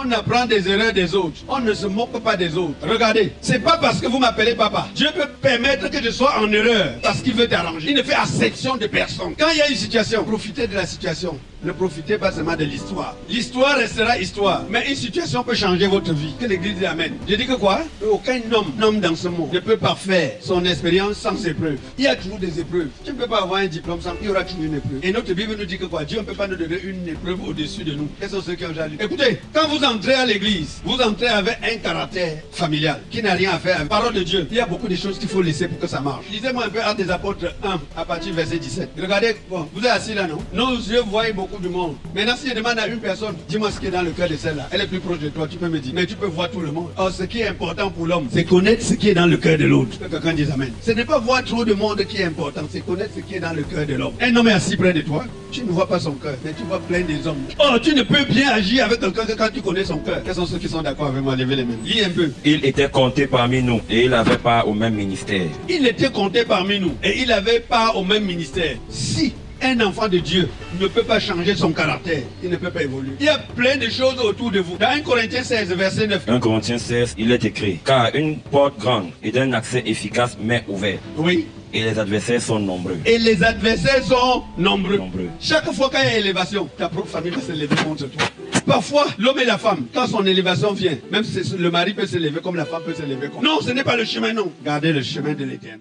On apprend des erreurs des autres. On ne se moque pas des autres. Regardez, c'est pas parce que vous m'appelez papa. Dieu peut permettre que je sois en erreur parce qu'il veut t'arranger. Il ne fait exception de personne. Quand il y a une situation, profitez de la situation. Ne profitez pas seulement de l'histoire. L'histoire restera histoire. Mais une situation peut changer votre vie. Que l'Église dit Amen. Je dis que quoi? Aucun homme dans ce monde ne peut parfaire son expérience sans épreuve. Il y a toujours des épreuves. Tu ne peux pas avoir un diplôme sans. Il y aura toujours une épreuve. Et notre Bible nous dit que quoi? Dieu ne peut pas nous donner une épreuve au-dessus de nous. Quels sont ceux qui ont déjà lu? Écoutez, quand vous entrez à l'église, vous entrez avec un caractère familial qui n'a rien à faire avec la parole de Dieu. Il y a beaucoup de choses qu'il faut laisser pour que ça marche. Lisez-moi un peu Actes des Apôtres 1 à partir du verset 17. Regardez, bon, vous êtes assis là, non? Nos yeux voient beaucoup du monde. Maintenant, si je demande à une personne, dis-moi ce qui est dans le cœur de celle-là, elle est plus proche de toi, tu peux me dire. Mais tu peux voir tout le monde. Or, ce qui est important pour l'homme, c'est connaître ce qui est dans le cœur de l'autre. Que quelqu'un dise Amen. Ce n'est pas voir trop de monde qui est important, c'est connaître ce qui est dans le cœur de l'homme. Un homme est assis près de toi, tu ne vois pas son cœur, mais tu vois plein des hommes. Oh, tu ne peux bien agir avec quelqu'un que quand tu connais son cœur. Quels sont ceux qui sont d'accord avec moi? Levez les mains. Lis un peu. Il était compté parmi nous et il n'avait pas au même ministère. Il était compté parmi nous et il avait part au même ministère. Si un enfant de Dieu ne peut pas changer son caractère, il ne peut pas évoluer. Il y a plein de choses autour de vous. Dans 1 Corinthiens 16, verset 9. 1 Corinthiens 16, il est écrit: car une porte grande et d'un accès efficace m'est ouverte. Oui. Et les adversaires sont nombreux. Et les adversaires sont nombreux. Nombreux. Chaque fois qu'il y a élévation, ta propre famille va se lever contre toi. Parfois, l'homme et la femme, quand son élévation vient, même si le mari peut se lever comme la femme peut se lever comme. Non, ce n'est pas le chemin, non. Gardez le chemin de l'éternel.